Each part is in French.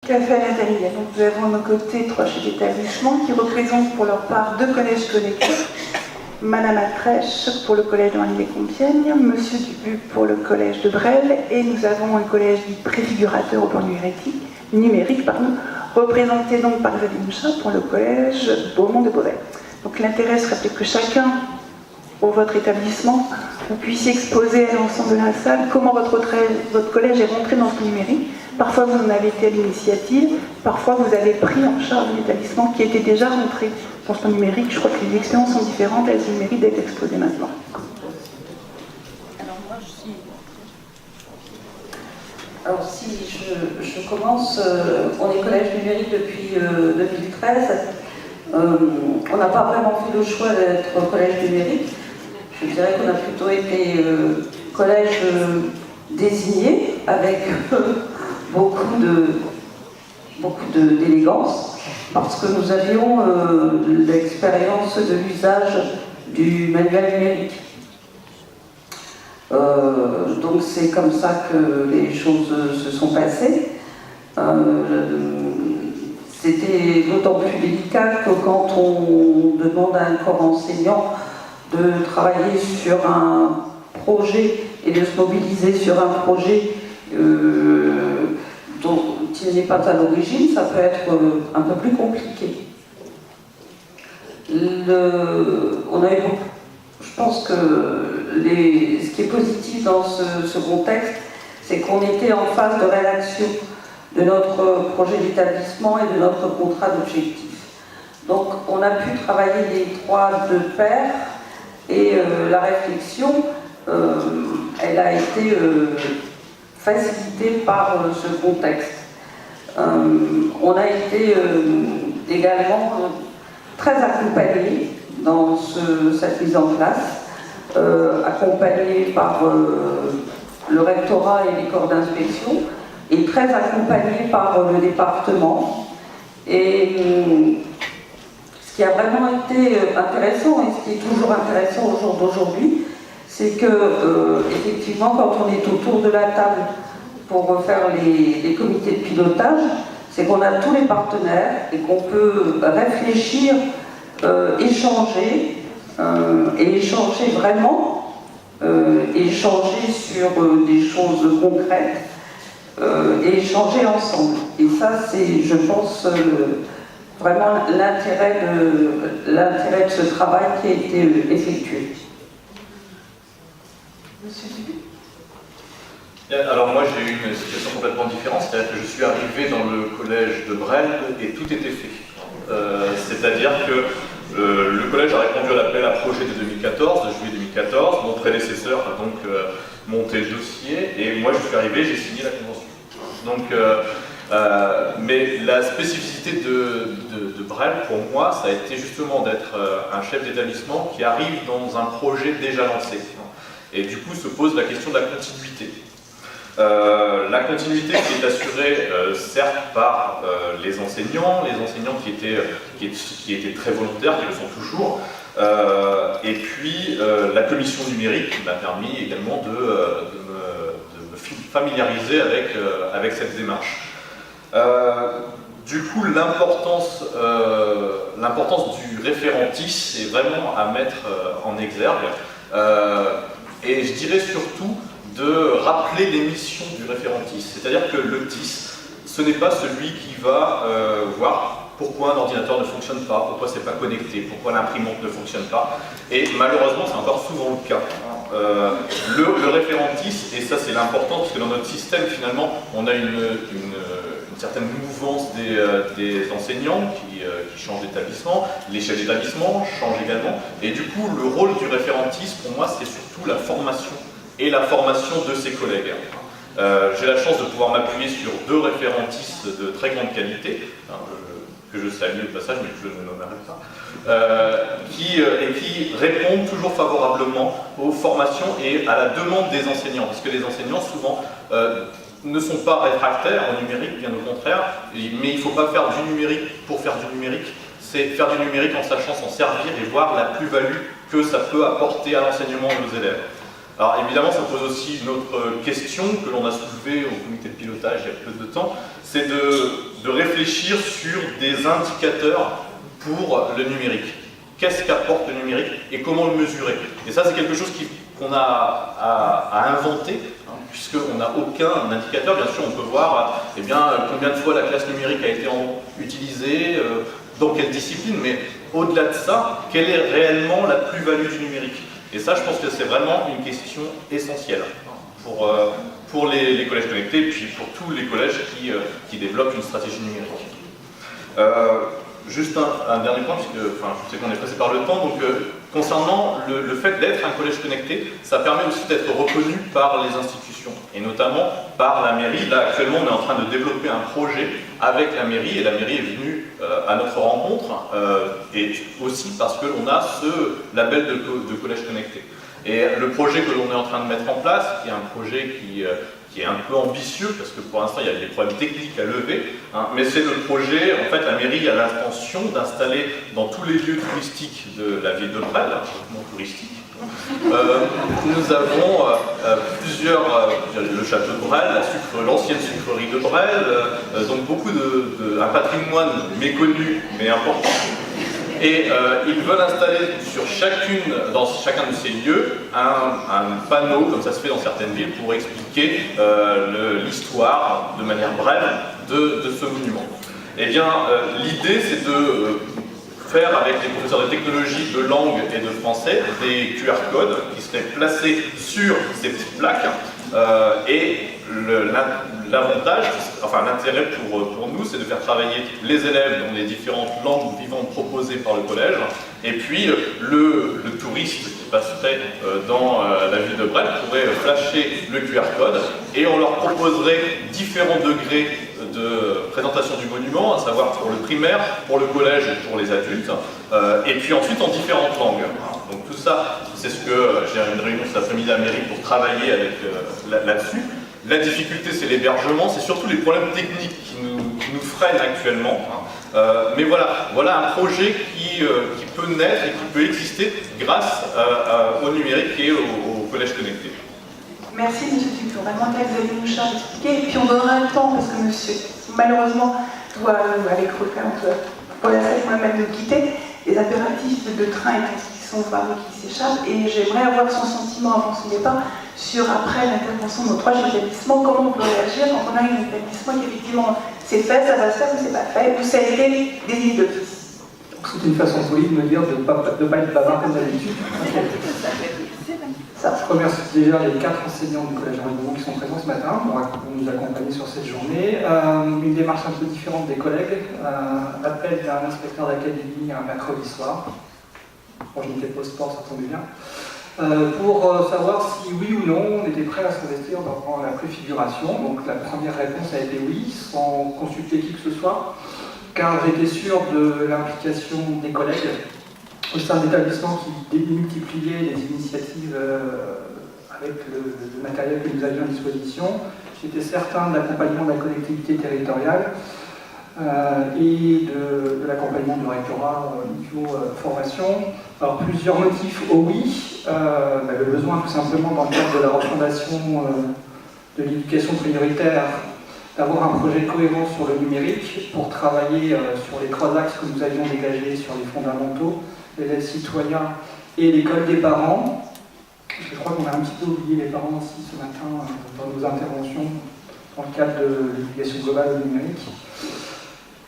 Tout à fait, Nathalie. Donc, nous avons à nos côtés 3 chefs d'établissement qui représentent pour leur part 2 collèges collectifs. Madame Atrèche pour le collège de Marly-les-Compiègnes, Monsieur Dubuc pour le collège de Bresles, et nous avons un collège dit préfigurateur au plan numérique, représenté donc par Xavier Mouchat pour le collège Beaumont de Beauvais. Donc l'intérêt serait peut-être que chacun, pour votre établissement, vous puissiez exposer à l'ensemble de la salle comment votre collège est rentré dans ce numérique. Parfois vous en avez été à l'initiative, parfois vous avez pris en charge un établissement qui était déjà rentré dans ce numérique. Je crois que les expériences sont différentes, elles méritent d'être exposées maintenant. Alors si je commence, on est collège numérique depuis 2013. On n'a pas vraiment fait le choix d'être collège numérique. Je dirais qu'on a plutôt été collège désigné avec beaucoup d'élégance, parce que nous avions l'expérience de l'usage du manuel numérique. Donc c'est comme ça que les choses se sont passées. C'était d'autant plus délicat que quand on demande à un corps enseignant de travailler sur un projet et de se mobiliser sur un projet dont il n'est pas à l'origine, ça peut être un peu plus compliqué. Je pense que ce qui est positif dans ce contexte, c'est qu'on était en phase de rédaction de notre projet d'établissement et de notre contrat d'objectif. Donc on a pu travailler les 3 de pair, et la réflexion, elle a été facilitée par ce contexte. On a été également très accompagnés dans cette mise en place, accompagnés par le rectorat et les corps d'inspection, et très accompagnés par le département. Et ce qui a vraiment été intéressant, et ce qui est toujours intéressant au jour d'aujourd'hui, c'est que, effectivement, quand on est autour de la table pour faire les comités de pilotage, c'est qu'on a tous les partenaires et qu'on peut réfléchir, échanger, et échanger vraiment, échanger sur des choses concrètes, et échanger ensemble. Et ça, c'est, je pense, vraiment l'intérêt de ce travail qui a été effectué. Monsieur Dubuc. Alors moi j'ai eu une situation complètement différente, c'est-à-dire que je suis arrivé dans le collège de Bresles et tout était fait. C'est-à-dire que le collège a répondu à l'appel à projet de 2014, de juillet 2014, mon prédécesseur a donc monté le dossier et moi je suis arrivé, j'ai signé la convention. Donc, mais la spécificité de Bresles pour moi, ça a été justement d'être un chef d'établissement qui arrive dans un projet déjà lancé. Et du coup se pose la question de la continuité. La continuité qui est assurée certes par les enseignants qui étaient très volontaires, qui le sont toujours, et puis la commission numérique qui m'a permis également de me familiariser avec cette démarche. Du coup, l'importance du référentis est vraiment à mettre en exergue, et je dirais surtout de rappeler les missions du référentis. C'est-à-dire que le TIS, ce n'est pas celui qui va voir pourquoi un ordinateur ne fonctionne pas, pourquoi c'est pas connecté, pourquoi l'imprimante ne fonctionne pas. Et malheureusement, c'est encore souvent le cas. Le référentis, et ça c'est l'important, parce que dans notre système, finalement, on a une certaine mouvance des enseignants qui changent d'établissement, les chefs d'établissement changent également, et du coup, le rôle du référentis, pour moi, c'est surtout la formation et la formation de ses collègues. J'ai la chance de pouvoir m'appuyer sur 2 référentis de très grande qualité, que je salue au passage, mais que je ne nommerai pas, qui répondent toujours favorablement aux formations et à la demande des enseignants, parce que les enseignants, souvent, ne sont pas réfractaires au numérique, bien au contraire, mais il ne faut pas faire du numérique pour faire du numérique, c'est faire du numérique en sachant s'en servir et voir la plus-value que ça peut apporter à l'enseignement de nos élèves. Alors évidemment, ça pose aussi une autre question que l'on a soulevée au comité de pilotage il y a peu de temps, c'est de réfléchir sur des indicateurs pour le numérique. Qu'est-ce qu'apporte le numérique et comment le mesurer? Et ça, c'est quelque chose qu'on a à inventer, hein, puisqu'on n'a aucun indicateur. Bien sûr, on peut voir combien de fois la classe numérique a été utilisée, dans quelle discipline, mais au-delà de ça, quelle est réellement la plus-value du numérique? Et ça, je pense que c'est vraiment une question essentielle pour les collèges connectés, et puis pour tous les collèges qui développent une stratégie numérique. Juste un dernier point, puisque je sais qu'on est pressé par le temps, donc concernant le fait d'être un collège connecté, ça permet aussi d'être reconnu par les institutions, et notamment par la mairie. Là, actuellement, on est en train de développer un projet avec la mairie, et la mairie est venue à notre rencontre, et aussi parce que l'on a ce label de collège connecté. Et le projet que l'on est en train de mettre en place, qui est un projet qui est un peu ambitieux, parce que pour l'instant il y a des problèmes techniques à lever, hein, mais c'est le projet, en fait la mairie a l'intention d'installer dans tous les lieux touristiques de la ville de Bresles, non touristique. Nous avons le château de Bresles, l'ancienne sucrerie de Bresles, donc un patrimoine méconnu mais important. Et ils veulent installer dans chacun de ces lieux un panneau, comme ça se fait dans certaines villes, pour expliquer l'histoire de manière brève de ce monument. Eh bien, l'idée c'est de faire avec les professeurs de technologie, de langue et de français des QR codes qui seraient placés sur ces petites plaques. Et l'avantage, enfin l'intérêt pour nous, c'est de faire travailler les élèves dans les différentes langues vivantes proposées par le collège, et puis le touriste qui passerait dans la ville de Bresles pourrait flasher le QR code, et on leur proposerait différents degrés de présentation du monument, à savoir pour le primaire, pour le collège et pour les adultes, et puis ensuite en différentes langues. Donc tout ça, c'est ce que j'ai une réunion cet après-midi à la mairie pour travailler là-dessus. La difficulté, c'est l'hébergement, c'est surtout les problèmes techniques qui nous freinent actuellement. Mais voilà un projet qui peut naître et qui peut exister grâce au numérique et au collège connecté. Merci M. Duclos, vraiment là vous allez nous expliquer, et puis on donnera le temps parce que monsieur malheureusement doit avec retard, pour la salle moi-même nous quitter, les impératifs de train et tout qui sont variés qui s'échappent, et j'aimerais avoir son sentiment avant son départ sur après l'intervention de nos 3 établissements, comment on peut réagir quand on a un établissement qui effectivement c'est fait, ça va se faire ou c'est pas fait, ou ça a été désigné d'office. C'est une façon polie de me dire de ne pas être bavard comme d'habitude. Je remercie déjà les 4 enseignants du Collège Henri Beaumont qui sont présents ce matin pour nous accompagner sur cette journée. Une démarche un peu différente des collègues. L'appel d'un inspecteur d'académie un mercredi soir. Bon, je n'étais pas au sport, ça tombait bien. Pour savoir si oui ou non on était prêt à s'investir dans la préfiguration. Donc la première réponse a été oui, sans consulter qui que ce soit, car j'étais sûr de l'implication des collègues au sein d'établissements qui multipliaient les initiatives avec le matériel que nous avions à disposition. J'étais certain de l'accompagnement de la collectivité territoriale et de l'accompagnement du rectorat au niveau formation. Alors plusieurs motifs au oui, le besoin tout simplement dans le cadre de la refondation de l'éducation prioritaire d'avoir un projet cohérent sur le numérique pour travailler sur les 3 axes que nous avions dégagés sur les fondamentaux, les citoyens et l'école des parents. Je crois qu'on a un petit peu oublié les parents aussi ce matin dans nos interventions dans le cadre de l'éducation globale au numérique.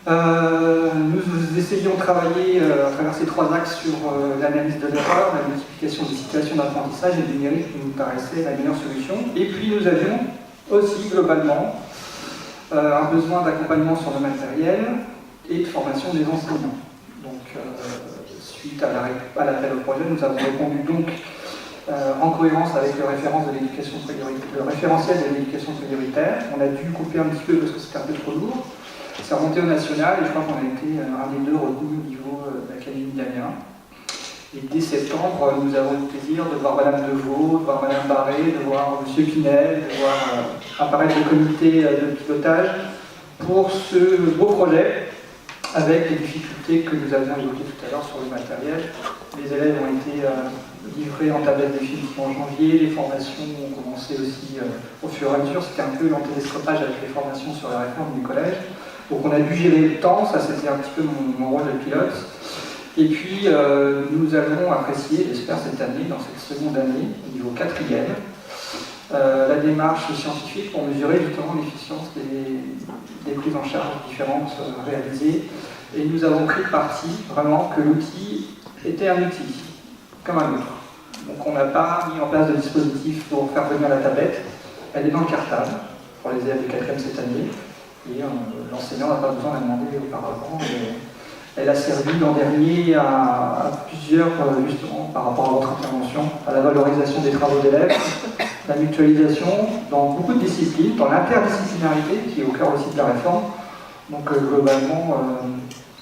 Nous essayons de travailler à travers ces 3 axes sur l'analyse de l'erreur, la multiplication des situations d'apprentissage et le numérique qui nous paraissait la meilleure solution. Et puis nous avions aussi globalement un besoin d'accompagnement sur le matériel et de formation des enseignants. Donc suite à l'appel au projet, nous avons répondu donc en cohérence avec le référentiel de l'éducation prioritaire. On a dû couper un petit peu parce que c'était un peu trop lourd. C'est remonté au national et je crois qu'on a été un des 2 retenus au niveau de l'Académie d'Amiens. Et dès septembre, nous avons eu le plaisir de voir Madame Deveau, de voir Madame Barré, de voir M. Pinel, de voir apparaître le comité de pilotage pour ce beau projet avec les difficultés que nous avions évoquées tout à l'heure sur le matériel. Les élèves ont été livré en tablette définitive en janvier. Les formations ont commencé aussi au fur et à mesure. C'était un peu en télescopage avec les formations sur la réforme du collège. Donc on a dû gérer le temps, ça c'était un petit peu mon rôle de pilote. Et puis nous allons apprécier, j'espère cette année, dans cette seconde année, au niveau 4e, la démarche scientifique pour mesurer justement l'efficience des prises en charge différentes réalisées. Et nous avons pris le parti vraiment que l'outil était un outil, comme un autre. Donc on n'a pas mis en place de dispositif pour faire venir la tablette, elle est dans le cartable pour les élèves de 4e cette année, et l'enseignant n'a pas besoin de la demander auparavant. Elle a servi l'an dernier à plusieurs, justement, par rapport à votre intervention, à la valorisation des travaux d'élèves, la mutualisation dans beaucoup de disciplines, dans l'interdisciplinarité qui est au cœur aussi de la réforme. Donc globalement,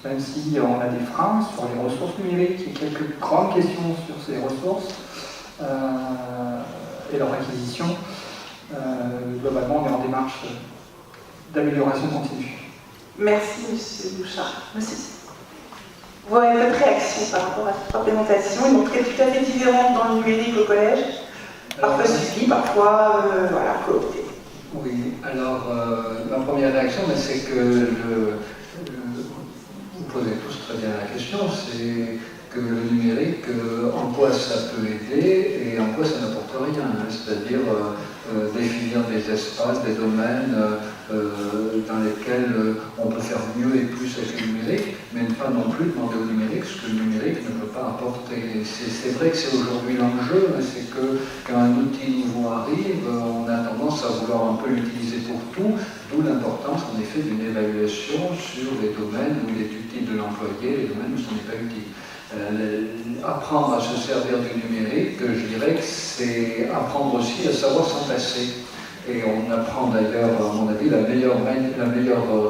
même si on a des freins sur les ressources numériques, il y a quelques grandes questions sur ces ressources et leur acquisition, globalement on est en démarche d'amélioration continue. Merci, Monsieur Bouchard. Monsieur, vous avez votre réaction par rapport à cette présentation, donc très tout à fait différente dans le numérique au collège, parfois suivi, parfois voilà, coopté. Oui, alors ma première réaction, c'est que vous posez tous très bien la question, c'est que le numérique, en quoi ça peut aider et en quoi ça n'apporte rien, c'est-à-dire définir des espaces, des domaines dans lesquels on peut faire mieux et plus avec le numérique, mais ne pas non plus demander au numérique ce que le numérique ne peut pas apporter. C'est vrai que c'est aujourd'hui l'enjeu, mais c'est que quand un outil nouveau arrive, on a tendance à vouloir un peu l'utiliser pour tout, d'où l'importance en effet d'une évaluation sur les domaines où il est utile de l'employer, les domaines où ce n'est pas utile. Apprendre à se servir du numérique, je dirais que c'est apprendre aussi à savoir s'en passer. Et on apprend d'ailleurs, à mon avis, la meilleure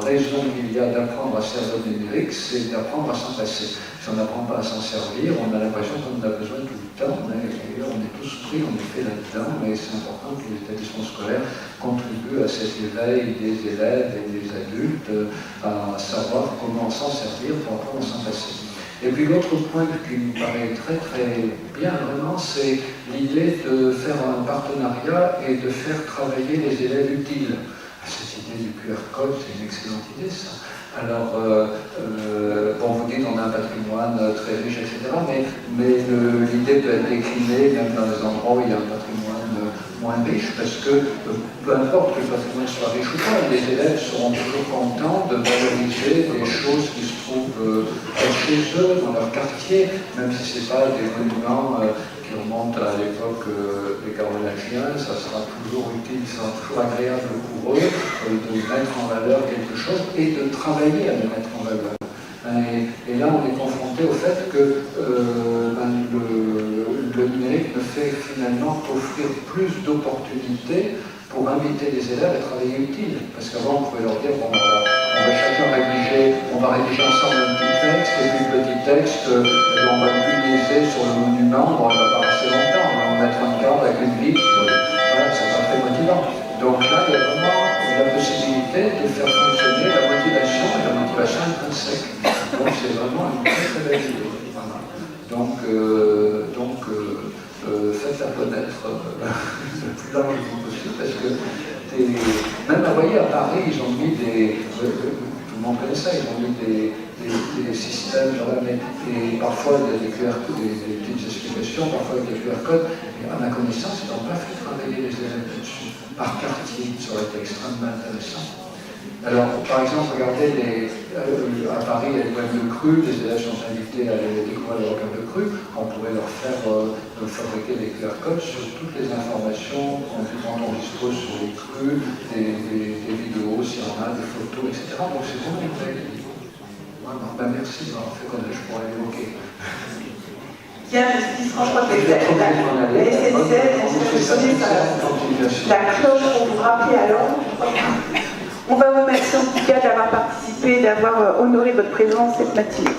raison qu'il y a d'apprendre à se servir du numérique, c'est d'apprendre à s'en passer. Si on n'apprend pas à s'en servir, on a l'impression qu'on en a besoin tout le temps, mais on est tous pris, on est fait là-dedans, mais c'est important que les établissements scolaires contribuent à cet éveil des élèves et des adultes à savoir comment s'en servir pour apprendre à s'en passer. Et puis l'autre point qui me paraît très très bien vraiment, c'est l'idée de faire un partenariat et de faire travailler les élèves utiles. Cette idée du QR code, c'est une excellente idée ça. Alors, bon, vous dites qu'on a un patrimoine très riche, etc., mais l'idée peut être déclinée même dans des endroits où il y a un patrimoine moins riche, parce que peu importe que le patrimoine soit riche ou pas, les élèves seront toujours contents de valoriser des choses qui se trouvent chez eux, dans leur quartier, même si ce n'est pas des monuments qui remontent à l'époque des Carolingiens, ça sera toujours utile, ça sera toujours agréable pour eux de mettre en valeur quelque chose et de travailler à le mettre en valeur. Et là, on est confronté au fait que le numérique ne fait finalement qu'offrir plus d'opportunités pour inviter les élèves à travailler utile. Parce qu'avant, on pouvait leur dire, bon, on va chacun rédiger, on va rédiger ensemble un petit texte, et puis le petit texte, on va le publier sur le monument, bon, il va pas rester longtemps, on va en mettre un cadre avec une vitre, voilà, c'est pas très motivant. Donc là, il y a vraiment la possibilité de faire fonctionner la motivation et la motivation intrinsèque. Donc c'est vraiment une très très belle idée. Voilà. Donc faites-la connaître le plus largement possible, parce que même vous voyez, à Paris, ils ont mis tout le monde connaît ça, ils ont mis des systèmes, voilà, et parfois des QR codes, des petites explications, parfois avec des QR codes, et à ma connaissance, ils n'ont pas fait travailler les élèves là-dessus, par quartier, ça aurait été extrêmement intéressant. Alors, par exemple, regardez, à Paris, il y a le poème de cru, les élèves sont invités à aller découvrir le requin de cru, on pourrait leur faire fabriquer des QR codes sur toutes les informations dont on dispose sur les crues, des vidéos, s'il y en a, des photos, etc. Donc c'est vraiment une belle idée. Voilà. Ben, merci d'avoir fait connaître, je pourrais l'évoquer. Bien, je crois que la cloche pour vous rappeler à l'ordre. On va vous remercier en tout cas d'avoir participé, d'avoir honoré votre présence cette matinée.